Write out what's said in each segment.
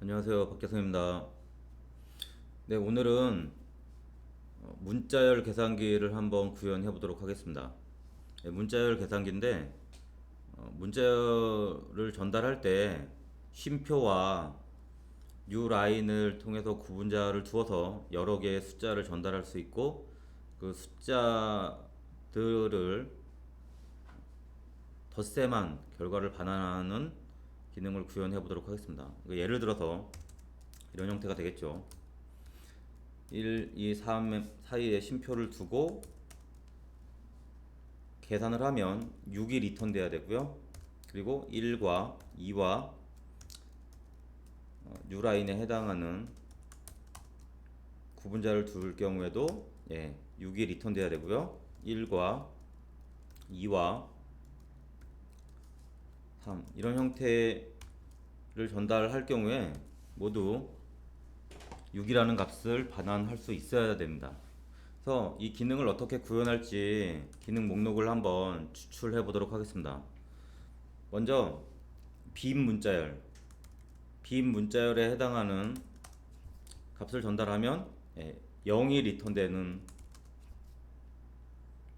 안녕하세요. 박계성입니다. 네, 오늘은 문자열 계산기를 한번 구현해 보도록 하겠습니다. 네, 문자열 계산기인데 문자열을 전달할 때 쉼표와 뉴 라인을 통해서 구분자를 두어서 여러 개의 숫자를 전달할 수 있고 그 숫자들을 덧셈한 결과를 반환하는 기능을 구현해 보도록 하겠습니다. 예를 들어서 이런 형태가 되겠죠. 1, 2, 3 사이에 쉼표를 두고 계산을 하면 6이 리턴 돼야 되고요. 그리고 1과 2와 뉴라인에 해당하는 구분자를 둘 경우에도 6이 리턴 돼야 되고요. 1과 2와 3 이런 형태를 전달할 경우에 모두 6이라는 값을 반환할 수 있어야 됩니다. 그래서 이 기능을 어떻게 구현할지 기능 목록을 한번 추출해 보도록 하겠습니다. 먼저 빈 문자열에 해당하는 값을 전달하면 0이 리턴되는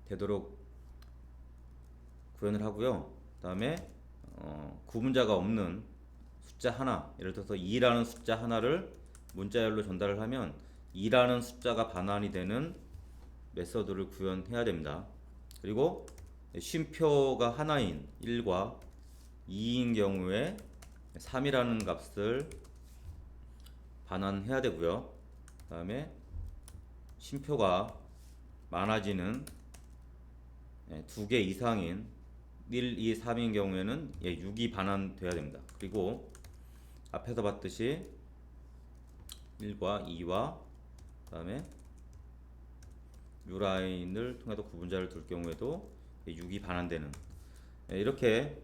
되도록 구현을 하고요. 그 다음에 구분자가 없는 숫자 하나, 예를 들어서 2라는 숫자 하나를 문자열로 전달을 하면 2라는 숫자가 반환이 되는 메서드를 구현해야 됩니다. 그리고 쉼표가 하나인 1과 2인 경우에 3이라는 값을 반환해야 되고요. 그 다음에 쉼표가 많아지는 2개 이상인 1, 2, 3인 경우에는 6이 반환돼야 됩니다. 그리고 앞에서 봤듯이 1과 2와 그 다음에 뉴라인을 통해서 구분자를 둘 경우에도 6이 반환되는 이렇게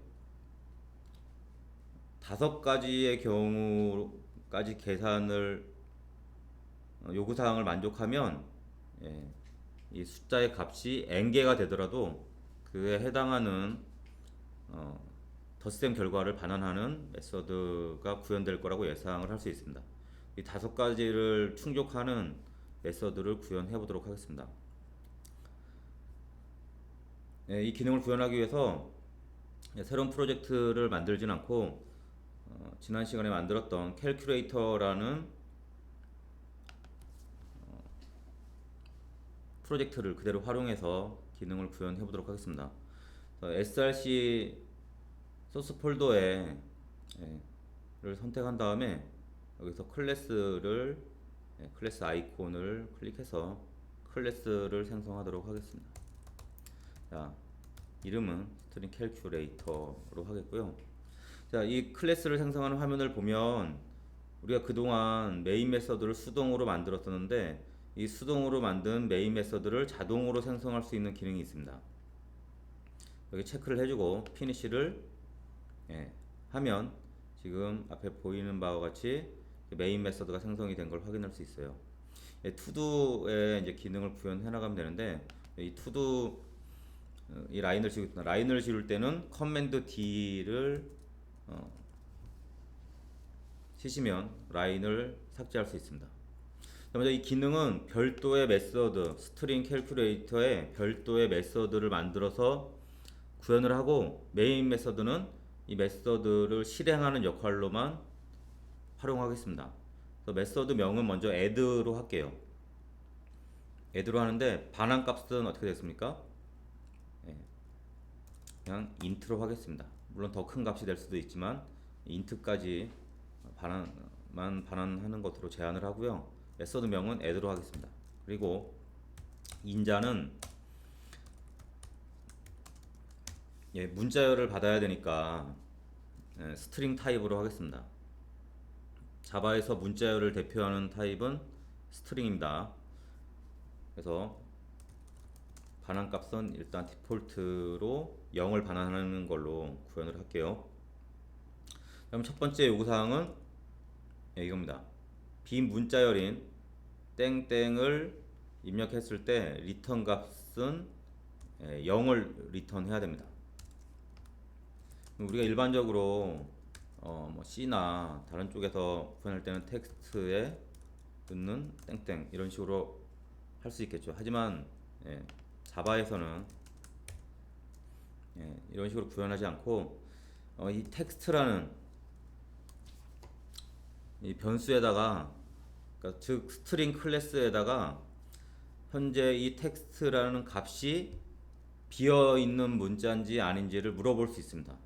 5가지의 경우까지 계산을 요구사항을 만족하면 이 숫자의 값이 n개가 되더라도 그에 해당하는 덧셈 결과를 반환하는 메서드가 구현될 거라고 예상을 할 수 있습니다. 이 5가지를 충족하는 메서드를 구현해 보도록 하겠습니다. 이 기능을 구현하기 위해서 새로운 프로젝트를 만들진 않고 지난 시간에 만들었던 캘큘레이터라는 프로젝트를 그대로 활용해서 기능을 구현해 보도록 하겠습니다. src 소스 폴더에 를 선택한 다음에 여기서 클래스 아이콘을 클릭해서 클래스를 생성하도록 하겠습니다. 자, 이름은 스트링 캘큘레이터로 하겠고요. 자, 이 클래스를 생성하는 화면을 보면 우리가 그동안 메인 메서드를 수동으로 만들었었는데 이 수동으로 만든 메인 메서드를 자동으로 생성할 수 있는 기능이 있습니다. 여기 체크를 해주고 피니시를 하면 지금 앞에 보이는 바와 같이 메인 메서드가 생성이 된 걸 확인할 수 있어요. 투두에 이제 기능을 구현해 나가면 되는데 이 투두 이 라인을 지울 때는 커맨드 D를 치시면 라인을 삭제할 수 있습니다. 먼저 이 기능은 별도의 메서드, 스트링 캘큘레이터에 별도의 메서드를 만들어서 구현을 하고 메인 메서드는 이 메서드를 실행하는 역할로만 활용하겠습니다. 그래서 메서드 명은 먼저 add로 할게요. add로 하는데 반환 값은 어떻게 됐습니까? 그냥 int로 하겠습니다. 물론 더 큰 값이 될 수도 있지만 int까지 반환하는 것으로 제한을 하고요. 메서드 명은 add로 하겠습니다. 그리고 인자는 문자열을 받아야 되니까 스트링 타입으로 하겠습니다. 자바에서 문자열을 대표하는 타입은 스트링입니다. 그래서 반환값은 일단 디폴트로 0을 반환하는 걸로 구현을 할게요. 그럼 첫 번째 요구사항은 이겁니다. 빈 문자열인 땡땡을 입력했을 때 리턴 값은 0을 리턴해야 됩니다. 우리가 일반적으로 뭐 C나 다른 쪽에서 구현할 때는 텍스트에 넣는 땡땡 이런 식으로 할 수 있겠죠. 하지만 예, 자바에서는 이런 식으로 구현하지 않고 이 텍스트라는 이 변수에다가, 그러니까 즉 스트링 클래스에다가 현재 이 텍스트라는 값이 비어 있는 문자인지 아닌지를 물어볼 수 있습니다.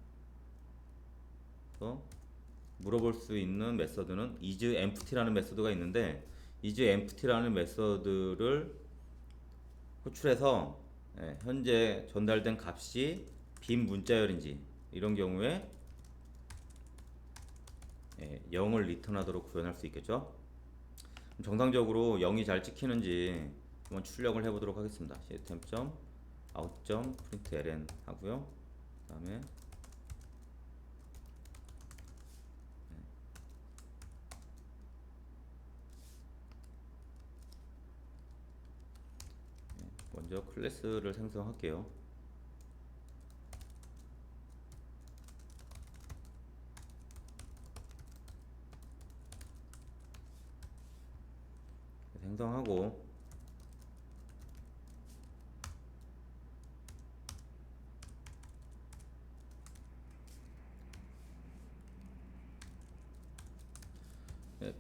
그래서 물어볼 수 있는 메서드는 isEmpty라는 메서드가 있는데, isEmpty라는 메서드를 호출해서 현재 전달된 값이 빈 문자열인지 이런 경우에 0을 리턴하도록 구현할 수 있겠죠. 정상적으로 0이 잘 찍히는지 한번 출력을 해보도록 하겠습니다. system.out.println 하고요. 그 다음에 먼저 클래스를 생성할게요. 생성하고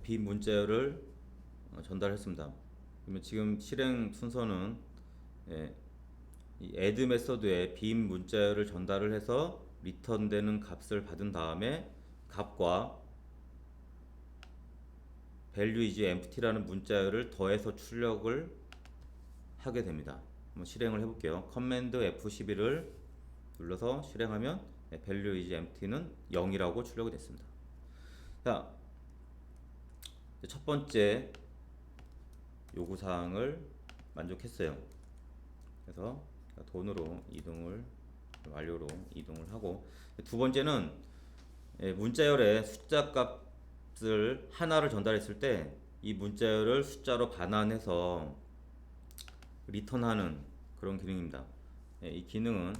비문자열을 전달했습니다. 그러면 지금 실행 순서는 이 add 메서드에 빈 문자열을 전달을 해서 리턴되는 값을 받은 다음에 값과 value is empty라는 문자열을 더해서 출력을 하게 됩니다. 한번 실행을 해볼게요. 커맨드 F11을 눌러서 실행하면 value is empty는 0이라고 출력이 됐습니다. 자, 첫 번째 요구사항을 만족했어요. 그래서 돈으로 이동을 완료로 이동을 하고, 두 번째는 문자열의 숫자 값을 하나를 전달했을 때 이 문자열을 숫자로 반환해서 리턴하는 그런 기능입니다. 이 기능은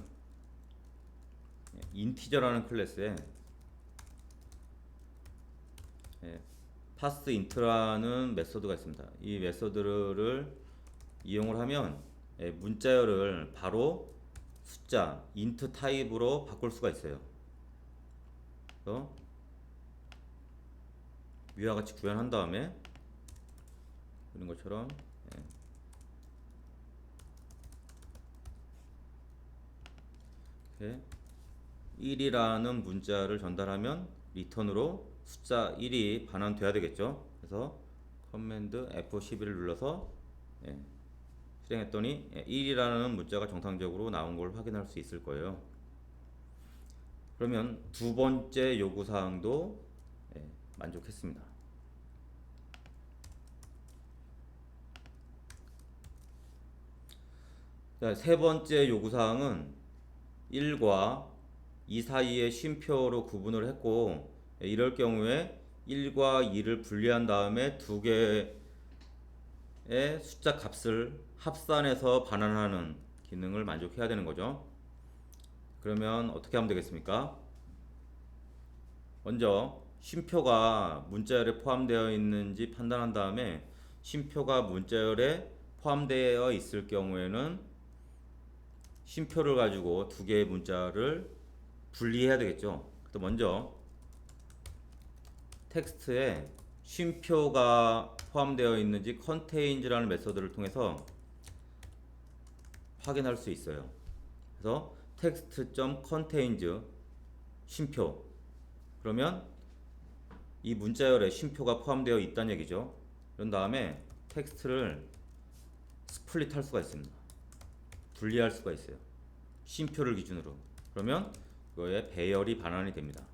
인티저라는 클래스에 passInt라는 메서드가 있습니다. 이 메서드를 이용을 하면 문자열을 바로 숫자 int 타입으로 바꿀 수가 있어요. 그래서 위와 같이 구현한 다음에 이런 것처럼 이렇게 1이라는 문자를 전달하면 리턴으로 숫자 1이 반환돼야 되겠죠. 그래서 커맨드 F11을 눌러서 실행했더니 1이라는 문자가 정상적으로 나온 걸 확인할 수 있을 거예요. 그러면 두 번째 요구사항도 만족했습니다. 자, 세 번째 요구사항은 1과 2 사이의 쉼표로 구분을 했고, 이럴 경우에 1과 2를 분리한 다음에 두 개의 숫자 값을 합산해서 반환하는 기능을 만족해야 되는 거죠. 그러면 어떻게 하면 되겠습니까? 먼저 쉼표가 문자열에 포함되어 있는지 판단한 다음에 쉼표가 문자열에 포함되어 있을 경우에는 쉼표를 가지고 두 개의 문자를 분리해야 되겠죠. 그래서 먼저 텍스트에 쉼표가 포함되어 있는지 contains라는 메서드를 통해서 확인할 수 있어요. 그래서 text.contains 쉼표, 그러면 이 문자열에 쉼표가 포함되어 있다는 얘기죠. 그런 다음에 텍스트를 스플릿 할 수가 있습니다. 분리할 수가 있어요. 쉼표를 기준으로. 그러면 그거의 배열이 반환이 됩니다.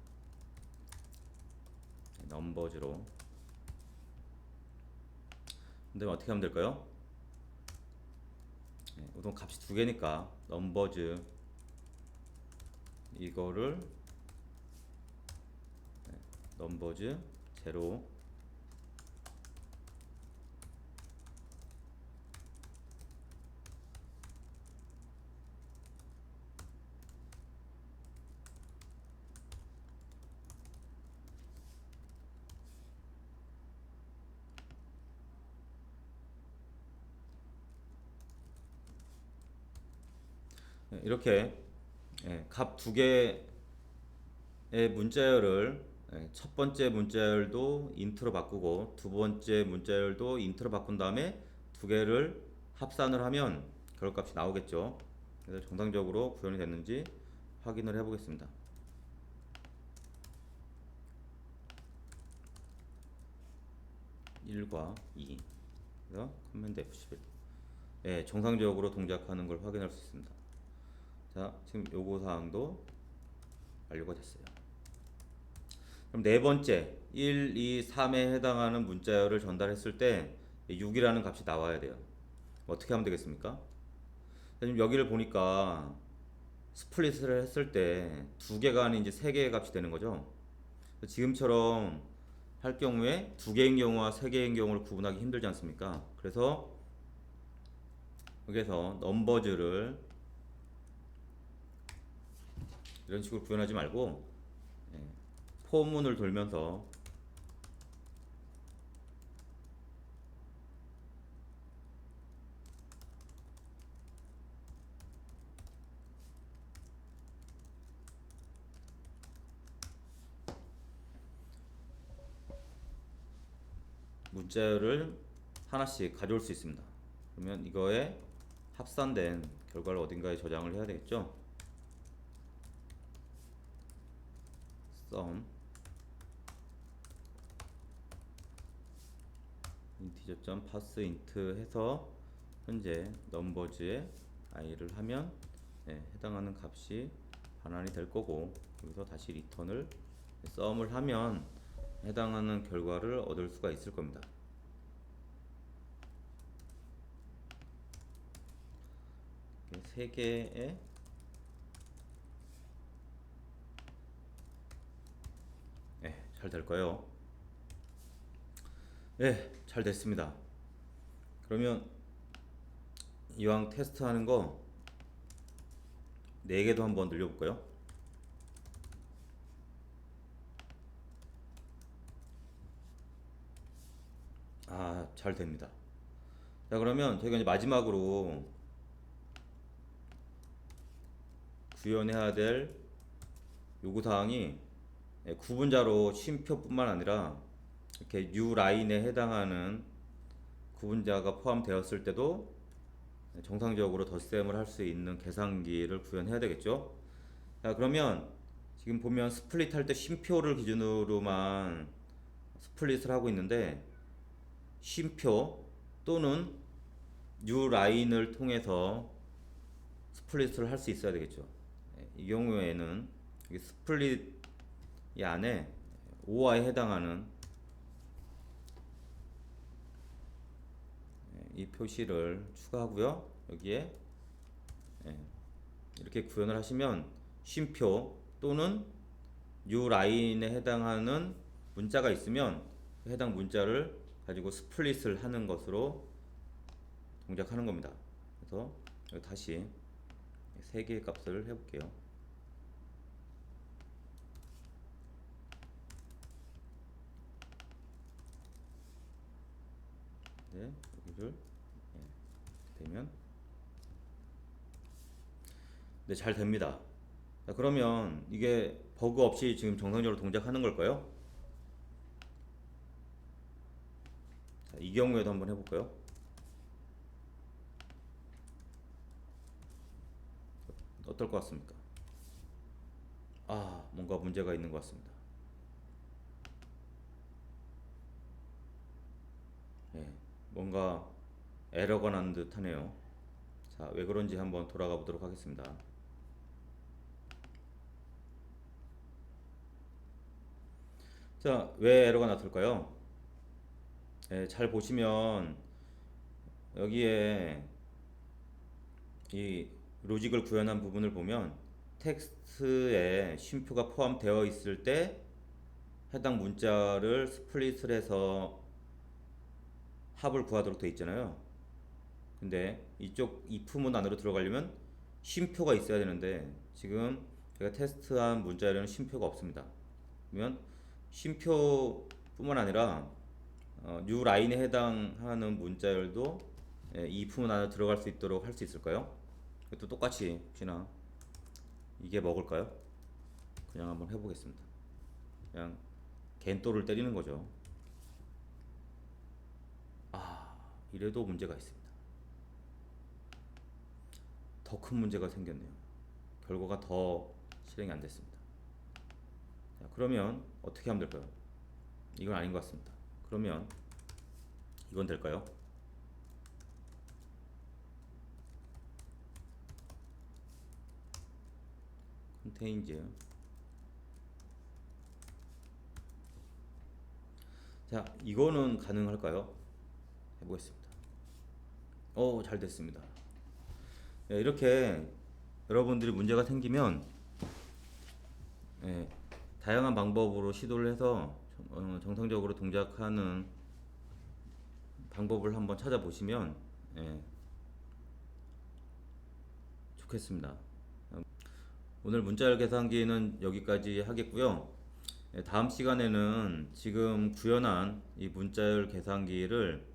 넘버즈로. 근데 어떻게 하면 될까요? 우선 값이 두 개니까 넘버즈 이거를 넘버즈 제로 이렇게 값 두 개의 문자열을 첫 번째 문자열도 인트로 바꾸고 두 번째 문자열도 인트로 바꾼 다음에 두 개를 합산을 하면 결과값이 나오겠죠. 그래서 정상적으로 구현이 됐는지 확인을 해보겠습니다. 1과 2. 그래서 커맨드 F11. 정상적으로 동작하는 걸 확인할 수 있습니다. 자, 지금 요구사항도 완료가 됐어요. 그럼 네 번째 1, 2, 3에 해당하는 문자열을 전달했을 때 6이라는 값이 나와야 돼요. 어떻게 하면 되겠습니까? 지금 여기를 보니까 스플릿을 했을 때 두 개가 아닌 이제 세 개의 값이 되는 거죠. 지금처럼 할 경우에 두 개인 경우와 세 개인 경우를 구분하기 힘들지 않습니까? 그래서 여기서 넘버즈를 이런 식으로 구현하지 말고 포문을 돌면서 문자열을 하나씩 가져올 수 있습니다. 그러면 이거에 합산된 결과를 어딘가에 저장을 해야 되겠죠. sum integer.parseInt 해서 현재 넘버즈에 i를 하면 해당하는 값이 반환이 될 거고, 여기서 다시 리턴을 sum을 하면 해당하는 결과를 얻을 수가 있을 겁니다. 세 개의 잘 될 거예요. 잘 됐습니다. 그러면 이왕 테스트하는 거 4개도 한번 늘려볼까요? 잘 됩니다. 자, 그러면 저희가 이제 마지막으로 구현해야 될 요구사항이 구분자로 쉼표뿐만 아니라 이렇게 new 라인에 해당하는 구분자가 포함되었을 때도 정상적으로 덧셈을 할 수 있는 계산기를 구현해야 되겠죠. 자, 그러면 지금 보면 스플릿 할 때 쉼표를 기준으로만 스플릿을 하고 있는데 쉼표 또는 new 라인을 통해서 스플릿을 할 수 있어야 되겠죠. 이 경우에는 스플릿 이 안에 5와에 해당하는 이 표시를 추가하고요. 여기에 이렇게 구현을 하시면 쉼표 또는 new 라인에 해당하는 문자가 있으면 해당 문자를 가지고 스플릿을 하는 것으로 동작하는 겁니다. 그래서 다시 3개의 값을 해볼게요. 여기를 되면 잘 됩니다. 자, 그러면 이게 버그 없이 지금 정상적으로 동작하는 걸까요? 자, 이 경우에도 한번 해볼까요? 어떨 것 같습니까? 뭔가 문제가 있는 것 같습니다. 뭔가 에러가 난 듯 하네요. 자, 왜 그런지 한번 돌아가 보도록 하겠습니다. 자, 왜 에러가 났을까요? 잘 보시면 여기에 이 로직을 구현한 부분을 보면 텍스트에 쉼표가 포함되어 있을 때 해당 문자를 스플릿을 해서 합을 구하도록 되어 있잖아요. 근데 이쪽 if문 안으로 들어가려면 쉼표가 있어야 되는데 지금 제가 테스트한 문자에는 쉼표가 없습니다. 그러면 쉼표뿐만 아니라 new 라인에 해당하는 문자열도 if문 안에 들어갈 수 있도록 할 수 있을까요? 또 똑같이 혹시나 이게 먹을까요? 그냥 한번 해보겠습니다. 그냥 겐또를 때리는 거죠. 아, 이래도 문제가 있습니다. 더 큰 문제가 생겼네요. 결과가 더 실행이 안 됐습니다. 자, 그러면 어떻게 하면 될까요? 이건 아닌 것 같습니다. 그러면 이건 될까요? 컨테인즈. 자, 이거는 가능할까요? 해보겠습니다. 잘 됐습니다. 네, 이렇게 여러분들이 문제가 생기면 예, 다양한 방법으로 시도를 해서 정상적으로 동작하는 방법을 한번 찾아보시면 예, 좋겠습니다. 오늘 문자열 계산기는 여기까지 하겠고요. 예, 다음 시간에는 지금 구현한 이 문자열 계산기를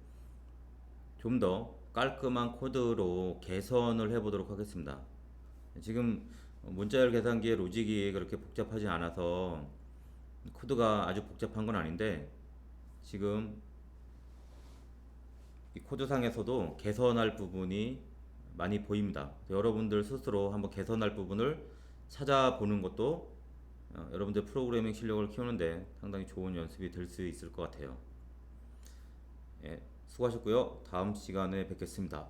좀 더 깔끔한 코드로 개선을 해보도록 하겠습니다. 지금 문자열 계산기의 로직이 그렇게 복잡하지 않아서 코드가 아주 복잡한 건 아닌데 지금 이 코드상에서도 개선할 부분이 많이 보입니다. 여러분들 스스로 한번 개선할 부분을 찾아보는 것도 여러분들 프로그래밍 실력을 키우는데 상당히 좋은 연습이 될 수 있을 것 같아요. 예, 수고하셨고요. 다음 시간에 뵙겠습니다.